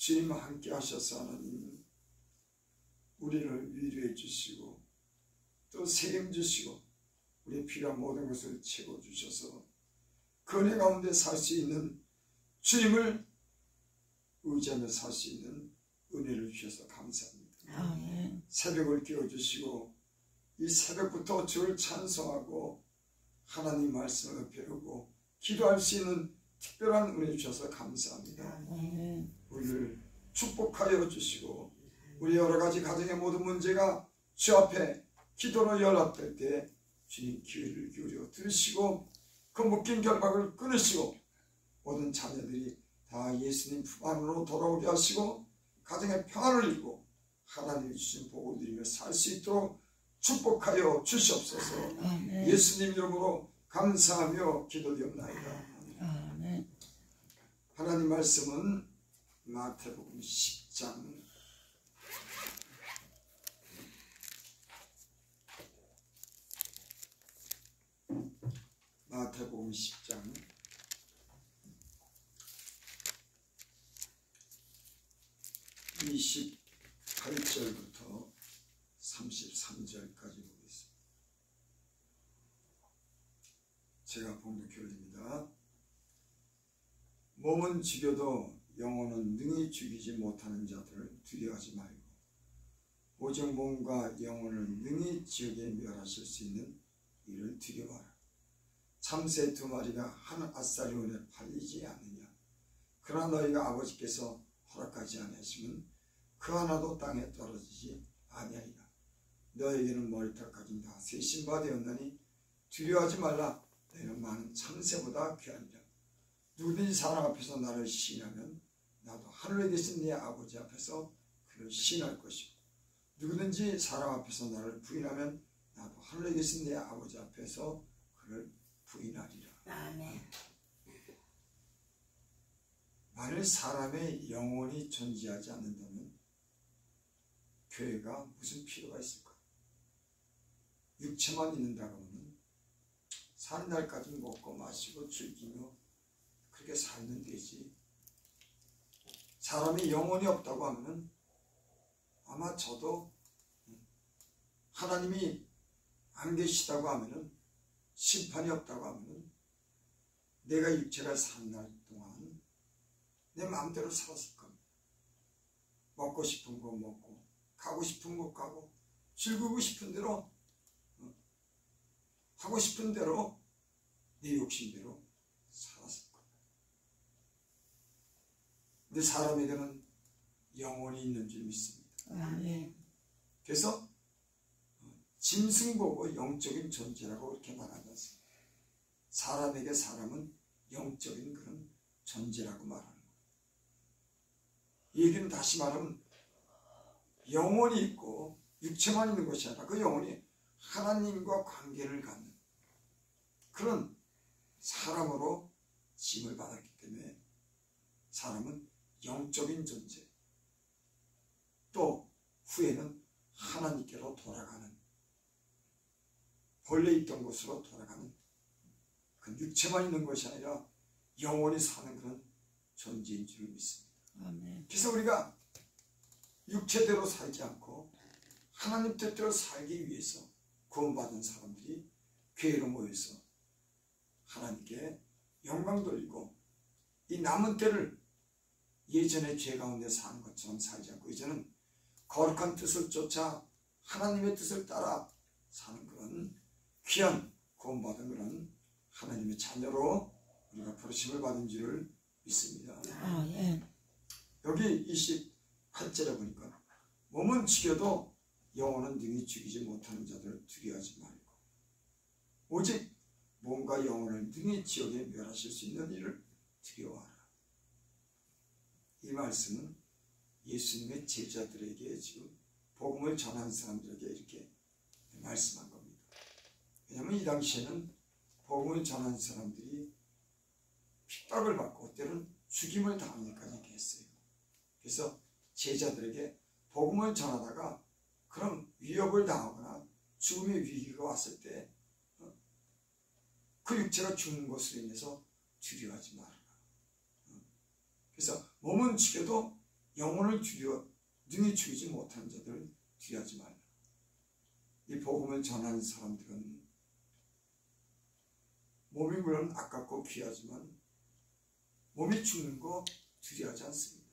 주님 함께 하셔서 하나님 우리를 위로해 주시고 또 책임 주시고 우리의 필요한 모든 것을 채워주셔서 그 은혜 가운데 살 수 있는 주님을 의지하며 살 수 있는 은혜를 주셔서 감사합니다. 아멘. 새벽을 깨워주시고 이 새벽부터 주를 찬송하고 하나님 말씀을 배우고 기도할 수 있는 특별한 은혜 주셔서 감사합니다. 아멘. 우리를 축복하여 주시고 우리 여러가지 가정의 모든 문제가 주 앞에 기도로 연락될 때 주님 귀를 기울여 들으시고 그 묶인 결박을 끊으시고 모든 자녀들이 다 예수님 품 안으로 돌아오게 하시고 가정의 평안을 이루고 하나님이 주신 복을 누리며 살 수 있도록 축복하여 주시옵소서. 아멘. 예수님 이름으로 감사하며 기도드리옵나이다. 아멘. 하나님 말씀은 마태복음 10장 마태복음 10장 28절부터 33절까지 보겠습니다. 제가 봉독해 올립니다. 몸은 죽여도 영혼은 능히 죽이지 못하는 자들을 두려워하지 말고 오직 몸과 영혼을 능히 지옥에 멸하실 수 있는 이를 두려워하라. 참새 2마리가 한 아사리온에 팔리지 않느냐. 그러나 너희가 아버지께서 허락하지 아니하시면 그 하나도 땅에 떨어지지 아니하리라. 너에게는 머리털까지 다 세신 바 되었나니 두려워하지 말라. 너희는 많은 참새보다 귀하니라. 누구든지 사람 앞에서 나를 시인하면 나도 하늘에 계신 내 아버지 앞에서 그를 시인할 것이고 누구든지 사람 앞에서 나를 부인하면 나도 하늘에 계신 내 아버지 앞에서 그를 부인하리라. 아멘. 만일 사람의 영혼이 존재하지 않는다면 교회가 무슨 필요가 있을까? 육체만 있는다고 하면 사는 날까지 먹고 마시고 즐기며 그렇게 살면 되지. 사람이 영혼이 없다고 하면 아마 저도 하나님이 안 계시다고 하면 심판이 없다고 하면 내가 육체가 산 날 동안 내 마음대로 살았을 겁니다. 먹고 싶은 거 먹고 가고 싶은 곳 가고 즐기고 싶은 대로 하고 싶은 대로 내 욕심대로 살았을 겁니다. 근데 사람에게는 영혼이 있는 줄 믿습니다. 아멘. 그래서 짐승 보고 영적인 존재라고 그렇게 말하지 않습니다. 사람에게 사람은 영적인 그런 존재라고 말하는 거예요. 이 얘기는 다시 말하면 영혼이 있고 육체만 있는 것이 아니라 그 영혼이 하나님과 관계를 갖는 그런 사람으로 짐을 받았기 때문에 사람은 영적인 존재, 또 후에는 하나님께로 돌아가는, 본래 있던 곳으로 돌아가는 그 육체만 있는 것이 아니라 영원히 사는 그런 존재인 줄 믿습니다. 아멘. 그래서 우리가 육체대로 살지 않고 하나님 뜻대로 살기 위해서 구원받은 사람들이 교회로 모여서 하나님께 영광 돌리고 이 남은 때를 예전에 죄 가운데 사는 것처럼 살지 않고 이제는 거룩한 뜻을 쫓아 하나님의 뜻을 따라 사는 그런 귀한 구원받은 그런 하나님의 자녀로 우리가 부르심을 받은 줄을 믿습니다. 아멘. 여기 28절에 보니까 몸은 죽여도 영혼은 능히 죽이지 못하는 자들을 두려워하지 말고 오직 몸과 영혼을 능히 지옥에 멸하실 수 있는 이를 두려워하라. 이 말씀은 예수님의 제자들에게 지금 복음을 전한 사람들에게 이렇게 말씀한 겁니다. 왜냐하면 이 당시에는 복음을 전한 사람들이 핍박을 받고 때로는 죽임을 당하기까지 했어요. 그래서 제자들에게 복음을 전하다가 그런 위협을 당하거나 죽음의 위기가 왔을 때 그 육체가 죽는 것으로 인해서 두려워하지 말아라. 그래서 몸은 죽여도 영혼을 능히 죽이지 못하는 자들을 두려워하지 말라. 이 복음을 전하는 사람들은 몸이 물론 아깝고 귀하지만 몸이 죽는 거 두려워하지 않습니다.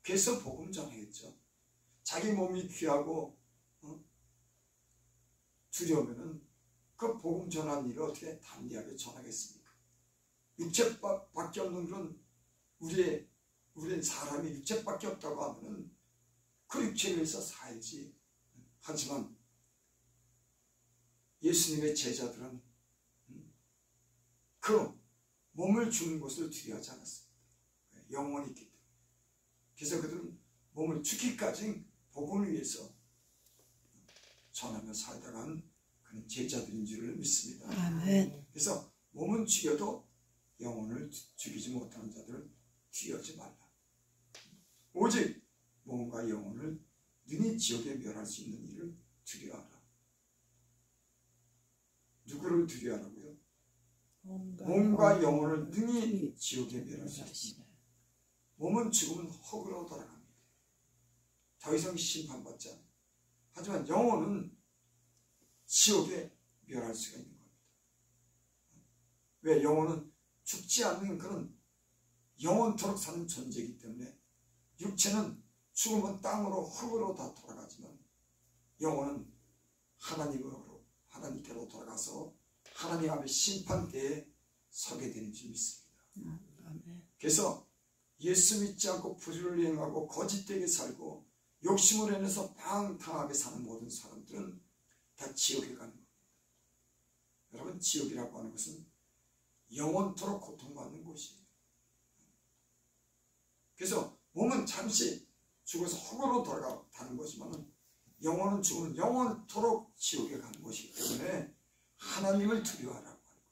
그래서 복음 전하겠죠. 자기 몸이 귀하고 두려우면은 그 복음 전하는 일을 어떻게 담대하게 전하겠습니까? 육체밖에 없는 그런 우리의 사람이 육체밖에 없다고 하면은 그 육체에 의해서 살지. 하지만 예수님의 제자들은 그 몸을 주는 것을 두려워하지 않았습니다. 영원히 있기 때문에. 그래서 그들은 몸을 죽기까지 복음을 위해서 전하며 살다간 그런 제자들인 줄을 믿습니다. 아멘. 그래서 몸은 죽여도 영혼을 죽이지 못하는 자들을 두려워하지 말라. 오직 몸과 영혼을 능히 지옥에 멸할 수 있는 일을 두려워하라. 누구를 두려워하라고요? 몸과 영혼을 능히 지옥에 멸할 수 있습니다. 몸은 죽으면 흙으로 돌아갑니다. 더 이상 심판받지 않아요. 하지만 영혼은 지옥에 멸할 수가 있는 겁니다. 왜? 영혼은 죽지 않는 그런 영원토록 사는 존재이기 때문에 육체는 죽으면 땅으로 흙으로 다 돌아가지만 영혼은 하나님께로 돌아가서 하나님 앞에 심판대에 서게 되는 줄 믿습니다. 그래서 예수 믿지 않고 불의를 행하고 거짓되게 살고 욕심을 해내서 방탕하게 사는 모든 사람들은 다 지옥에 가는 겁니다. 여러분, 지옥이라고 하는 것은 영원토록 고통받는 곳이에요. 그래서 몸은 잠시 죽어서 흙으로 돌아가는 것이지만 영혼은 죽으면 영원토록 지옥에 가는 것이기 때문에 하나님을 두려워하라고 하는 겁니다.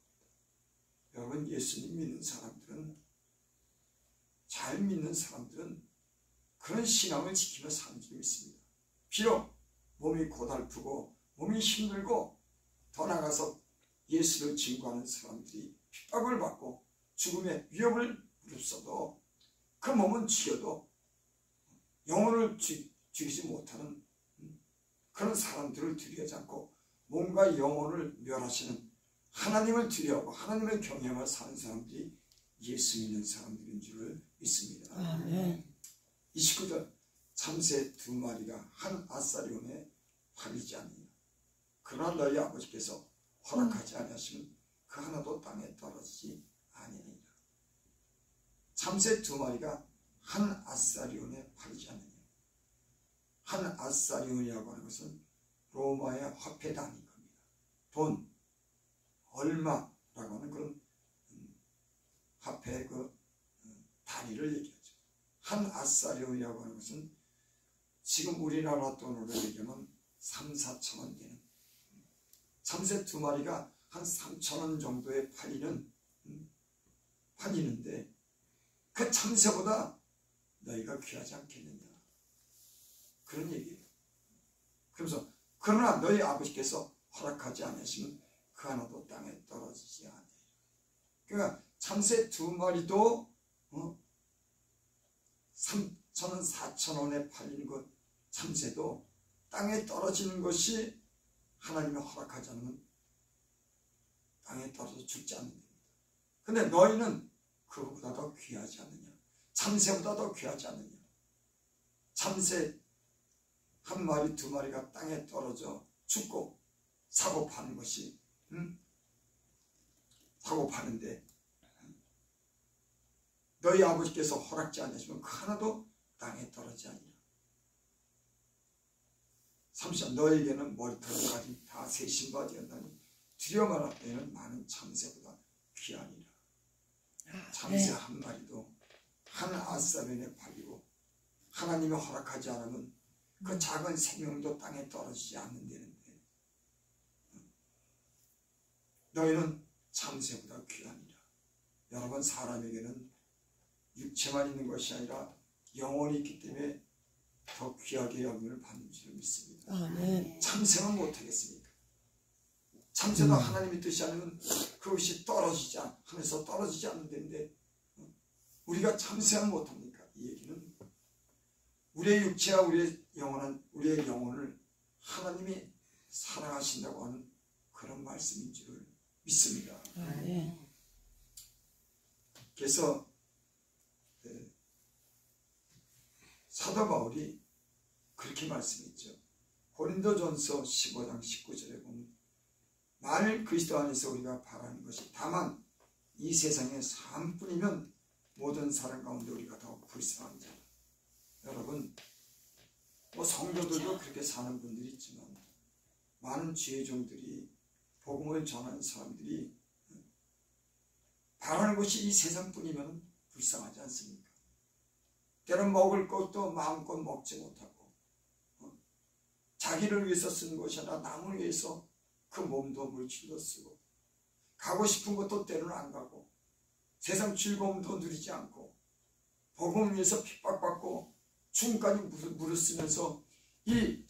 여러분, 예수님 믿는 사람들은, 잘 믿는 사람들은 그런 신앙을 지키며 사는 줄 믿습니다. 비록 몸이 고달프고 몸이 힘들고 더 나아가서 예수를 증거하는 사람들이 핍박을 받고 죽음의 위협을 무릅써도 그 몸은 죽여도 영혼을 죽이지 못하는 그런 사람들을 두려워하지 않고 몸과 영혼을 멸하시는 하나님을 두려워하고 하나님을 경외하며 사는 사람들이 예수 믿는 사람들인 줄을 믿습니다. 아멘. 29절, 참새 2마리가 한 아사리온에 팔리지 않느냐. 그러나 너희 아버지께서 허락하지 아니하시면 그 하나도 땅에 떨어지지 아니하니라. 참새 2마리가 한 아사리온에 팔리지 않느냐. 한 아사리온이라고 하는 것은 로마의 화폐 단위인 겁니다. 돈, 얼마라고 하는 그런 화폐의 그 단위를 얘기하죠. 한 아사리온이라고 하는 것은 지금 우리나라 돈으로 얘기하면 3, 4천 원 되는, 참새 2마리가 한 3천 원 정도에 팔리는데 그 참새보다 너희가 귀하지 않겠느냐, 그런 얘기예요. 그러면서 그러나 너희 아버지께서 허락하지 않으시면 그 하나도 땅에 떨어지지 않아요. 그러니까 참새 2마리도 3,000원, 4,000원에 팔리는 것 참새도 땅에 떨어지는 것이 하나님이 허락하지 않으면 땅에 떨어져 죽지 않는답니다. 근데 너희는 그거보다 더 귀하지 않느냐, 참새보다 더 귀하지 않느냐. 참새 1마리, 2마리가 땅에 떨어져 죽고 사고 파는 것이 사고 파는데 너희 아버지께서 허락지 않으시면 그 하나도 땅에 떨어지지 아니라. 30절, 너에게는 머리털까지 다 새 신바지였다니 두려워만 앞에는 많은 참새보다 귀하니라. 참새 1마리도 한 아사벤에 팔리고 하나님이 허락하지 않으면 그 작은 생명도 땅에 떨어지지 않는다는데 너희는 참새보다 귀하니라. 여러분, 사람에게는 육체만 있는 것이 아니라 영혼이 있기 때문에 더 귀하게 여김을 받는 줄 믿습니다. 아멘. 참새는 못하겠습니까? 참새도 하나님의 뜻이 아니면 그것이 하늘에서 떨어지지 않는다는데 우리가 참새는 못합니까? 이 얘기는 우리의 육체와 우리의 영혼을 하나님이 사랑하신다고 하는 그런 말씀인 줄 믿습니다. 아멘. 그래서 사도 바울이 그렇게 말씀했죠. 고린도전서 15장 19절에 보면 만일 그리스도 안에서 우리가 바라는 것이 다만 이 세상의 삶뿐이면 모든 사람 가운데 우리가 더 불쌍한 자. 여러분, 성도들도 그렇게 사는 분들이 있지만 많은 지혜 종들이 복음을 전하는 사람들이 바라는 것이 이 세상뿐이면 불쌍하지 않습니까? 때론 먹을 것도 마음껏 먹지 못하고 자기를 위해서 쓰는 것이 아니라 남을 위해서 그 몸도 물질도 쓰고 가고 싶은 것도 때로는 안 가고 세상 즐거움도 누리지 않고 복음을 위해서 핍박받고 죽음까지 무릅쓰면서 이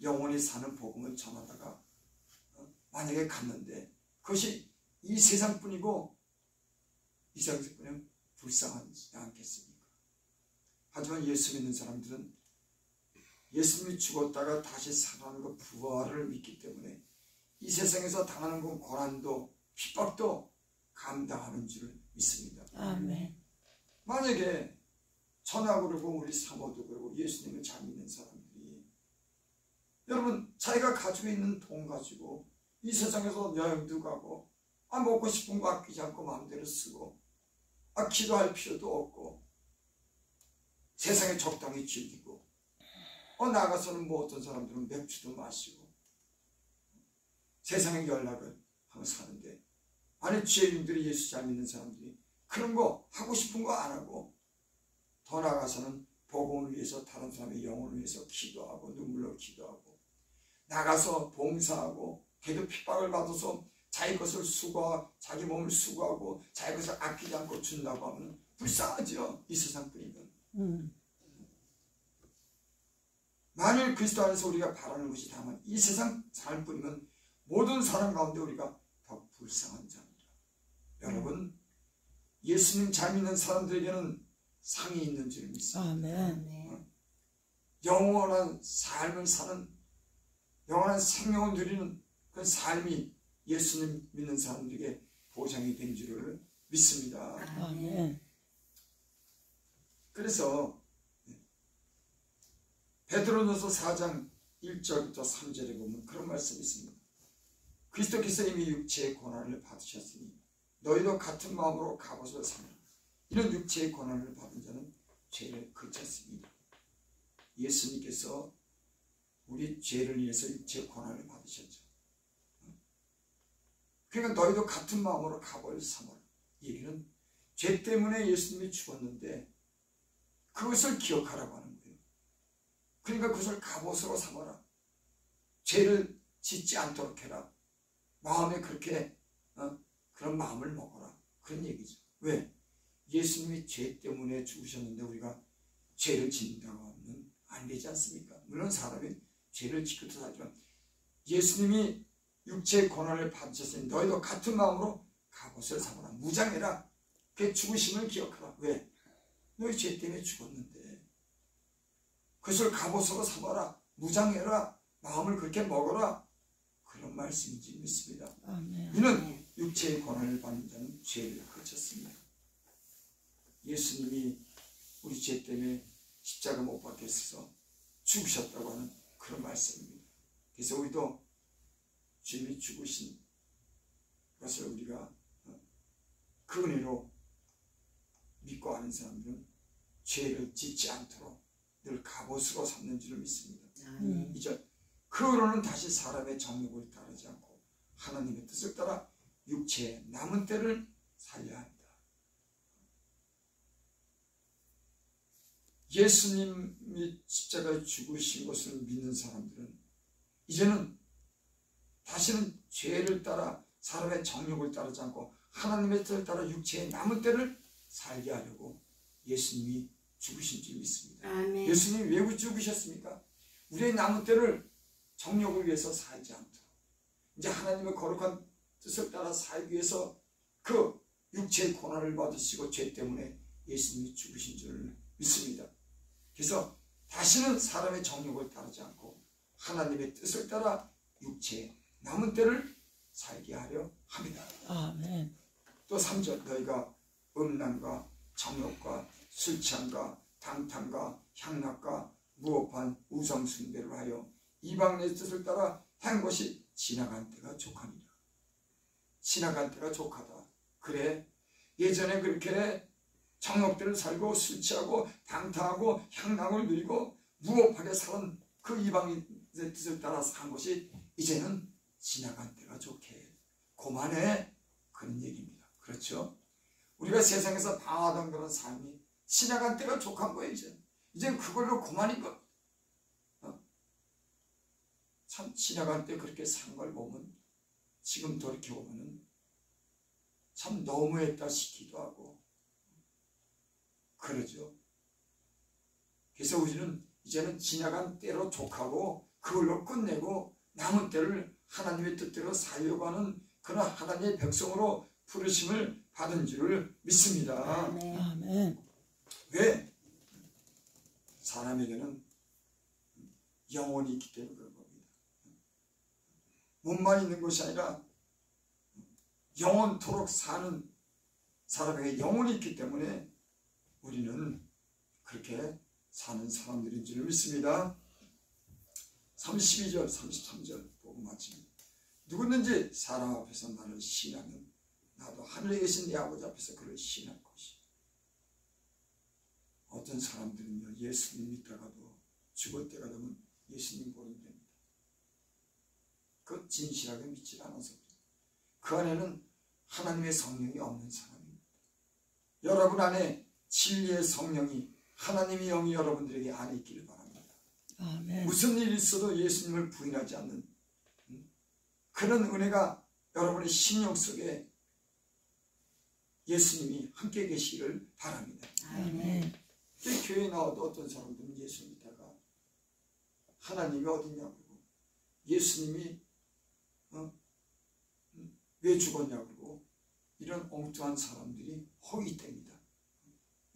영원히 사는 복음을 전하다가 만약에 갔는데 그것이 이 세상뿐이고 이 세상뿐이면 불쌍하지 않겠습니까? 하지만 예수 믿는 사람들은 예수님이 죽었다가 다시 살아나는 그 부활을 믿기 때문에 이 세상에서 당하는 그 고난도 핍박도 감당하는 줄 믿습니다. 아멘. 만약에 전하고 그러고 우리 사모도 그러고 예수님을 잘 믿는 사람들이 여러분 자기가 가지고 있는 돈 가지고 이 세상에서 여행도 가고 먹고 싶은 거 아끼지 않고 마음대로 쓰고 기도할 필요도 없고 세상에 적당히 즐기고 나가서는 어떤 사람들은 맥주도 마시고 세상에 연락을 하고 사는데 아니 죄인들이 예수 잘 믿는 사람들이 그런 거 하고 싶은 거 안 하고 더 나아가서는 복음을 위해서 다른 사람의 영혼을 위해서 기도하고 눈물로 기도하고 나가서 봉사하고 걔도 핍박을 받아서 자기 것을 자기 몸을 수고하고 자기 것을 아끼지 않고 준다고 하면 불쌍하죠. 이 세상뿐이면. 만일 그리스도 안에서 우리가 바라는 것이 다만 이 세상 삶뿐이면 모든 사람 가운데 우리가 더 불쌍한 자입니다. 여러분 예수님 잘 믿는 사람들에게는 상이 있는 줄 믿습니다. 아멘. 영원한 삶을 사는 영원한 생명을 누리는 그 삶이 예수님 믿는 사람들에게 보장이 된 줄을 믿습니다. 아멘. 그래서 베드로전서 4장 1절부터 3절에 보면 그런 말씀이 있습니다. 그리스도께서 이미 육체의 고난을 받으셨으니 너희도 같은 마음으로 갑옷을 사라. 이런 육체의 고난을 받은 자는 죄를 그쳤습니다. 예수님께서 우리 죄를 위해서 육체의 고난을 받으셨죠. 그러니까 너희도 같은 마음으로 갑옷을 삼아라. 이 얘기는 죄 때문에 예수님이 죽었는데 그것을 기억하라고 하는 거예요. 그러니까 그것을 갑옷으로 삼아라. 죄를 짓지 않도록 해라. 마음에 그렇게 그런 마음을 먹어라. 그런 얘기죠. 왜? 예수님이 죄 때문에 죽으셨는데 우리가 죄를 짓는다고 하면 안 되지 않습니까? 물론 사람이 죄를 짓고도 살지만 예수님이 육체의 고난을 받으셨으니 너희도 같은 마음으로 갑옷을 삼아라. 무장해라. 그 죽으심을 기억하라. 왜? 너희 죄 때문에 죽었는데 그것을 갑옷으로 삼아라. 무장해라. 마음을 그렇게 먹어라. 그런 말씀인지 믿습니다. 아멘. 이는 육체의 고난을 받는 자는 죄를 그쳤습니다. 예수님이 우리 죄 때문에 십자가 못 박혀서 죽으셨다고 하는 그런 말씀입니다. 그래서 우리도 주님이 죽으신 것을 우리가 그 은혜로 믿고 아는 사람들은 죄를 짓지 않도록 늘 갑옷으로 삼는 줄을 믿습니다. 이제 그 의로는 다시 사람의 정욕을 따르지 않고 하나님의 뜻을 따라 육체의 남은 때를 살려야 합니다. 예수님이 십자가에 죽으신 것을 믿는 사람들은 이제는 다시는 죄를 따라 사람의 정욕을 따르지 않고 하나님의 뜻을 따라 육체의 남은 때를 살게 하려고 예수님이 죽으신 줄 믿습니다. 아멘. 예수님이 왜 죽으셨습니까? 우리의 남은 때를 정욕을 위해서 살지 않도록 이제 하나님의 거룩한 뜻을 따라 살기 위해서 그 육체의 고난을 받으시고 죄 때문에 예수님이 죽으신 줄 믿습니다. 그래서 다시는 사람의 정욕을 따르지 않고 하나님의 뜻을 따라 육체의 남은 때를 살게 하려 합니다. 아멘. 또 3절 너희가 음란과 정욕과 술 취함과 방탕과 향락과 무업한 우상 숭배를 하여 이방인의 뜻을 따라 한 것이 지나간 때가 족하니라. 지나간 때가 족하다. 그래 예전에 그렇게 정욕들을 살고 술 취하고 방탕하고 향락을 누리고 무업하게 살은 그 이방인의 뜻을 따라 산 것이 이제는 지나간 때가 좋게 그만해, 그런 얘기입니다. 그렇죠? 우리가 세상에서 방황하던 그런 삶이 지나간 때가 족한 거예요. 이제 그걸로 그만인 것. 참 지나간 때 그렇게 산 걸 보면 지금 돌이켜보면 참 너무했다 싶기도 하고 그러죠. 그래서 우리는 이제는 지나간 때로 족하고 그걸로 끝내고 남은 때를 하나님의 뜻대로 살려고 하는 그런 하나님의 백성으로 부르심을 받은 줄을 믿습니다. 아멘. 아멘. 왜? 사람에게는 영혼이 있기 때문에 그런 겁니다. 몸만 있는 것이 아니라 영원토록 사는 사람에게 영혼이 있기 때문에 우리는 그렇게 사는 사람들인 줄 믿습니다. 32절 33절 보고 마칩니다. 누구든지 사람 앞에서 나를 시인하면 나도 하늘에 계신 내 아버지 앞에서 그를 시인할 것이. 어떤 사람들은요 예수님 믿다가도 죽을 때가 되면 예수님 모른답니다. 그 진실하게 믿지 않아서 그 안에는 하나님의 성령이 없는 사람입니다. 여러분 안에 진리의 성령이 하나님의 영이 여러분들에게 안에 있기를 바랍니다. 아멘. 무슨 일이 있어도 예수님을 부인하지 않는 그런 은혜가 여러분의 심령 속에 예수님이 함께 계시기를 바랍니다. 아멘. 교회에 나와도 어떤 사람들은 예수 믿다가 하나님이 어디냐고 그러고 예수님이 왜 죽었냐고 그러고 이런 엉뚱한 사람들이 허위됩니다.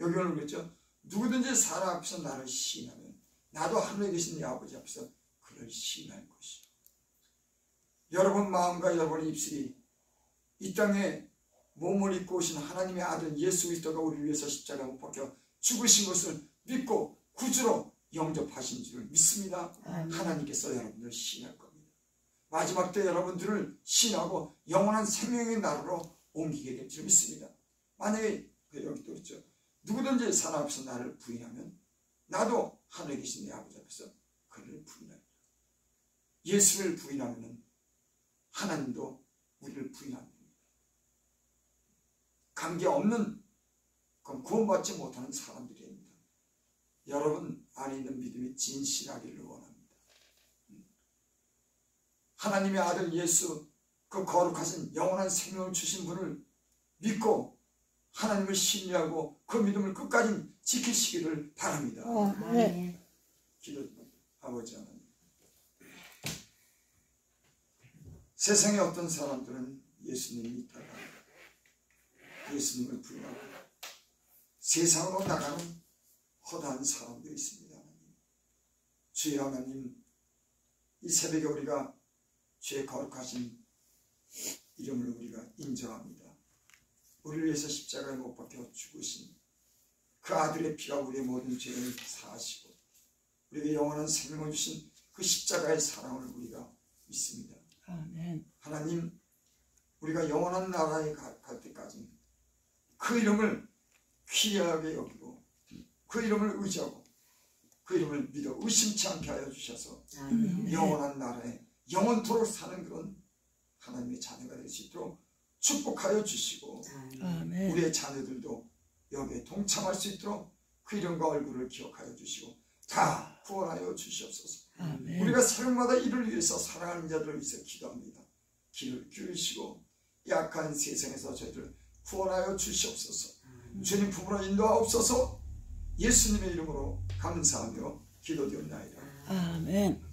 여기 오늘 그랬죠. 누구든지 사람 앞에서 나를 시인하면 나도 하늘에 계신 내 아버지 앞에서 그를 시인할 것이요. 여러분 마음과 여러분의 입술이 이 땅에 몸을 입고 오신 하나님의 아들 예수 그리스도가 우리를 위해서 십자가에 못 박혀 죽으신 것을 믿고 구주로 영접하신 줄을 믿습니다. 아멘. 하나님께서 여러분들을 시인할 겁니다. 마지막 때 여러분들을 시인하고 영원한 생명의 나라로 옮기게 될 줄 믿습니다. 만약에 여기 또 있죠. 누구든지 사람 앞에서 나를 부인하면 나도 하늘에 계신 내 아버지 앞에서 그를 부인하리라. 예수를 부인하면 하나님도 우리를 부인합니다. 관계없는 구원받지 못하는 사람들입니다. 여러분 안에 있는 믿음이 진실하기를 원합니다. 하나님의 아들 예수 그 거룩하신 영원한 생명을 주신 분을 믿고 하나님을 신뢰하고 그 믿음을 끝까지 지키시기를 바랍니다. 아멘. 기도드립니다. 아버지 하나님, 세상에 어떤 사람들은 예수님을 믿다가 예수님을 부인하고 세상으로 나가는 허다한 사람들이 있습니다. 하나님. 주여 하나님, 이 새벽에 우리가 주의 거룩하신 이름을 우리가 인정합니다. 우리를 위해서 십자가에 못 박혀 죽으신 그 아들의 피가 우리의 모든 죄를 사하시고 우리에게 영원한 생명을 주신 그 십자가의 사랑을 우리가 믿습니다. 아멘. 하나님, 우리가 영원한 나라에 갈 때까지 그 이름을 귀하게 여기고 그 이름을 의지하고 그 이름을 믿어 의심치 않게 하여 주셔서 아멘. 영원한 나라에 영원토록 사는 그런 하나님의 자녀가 될 수 있도록 축복하여 주시고 아멘. 우리의 자녀들도 여기에 동참할 수 있도록 그 이름과 얼굴을 기억하여 주시고 다 구원하여 주시옵소서. 아멘. 우리가 새벽마다 이를 위해서 사랑하는 자들을 위해서 기도합니다. 귀를 기울이시고 약한 세상에서 저희들 구원하여 주시옵소서. 주님 품으로 인도하옵소서. 예수님의 이름으로 감사하며 기도드렸나이다. 아멘.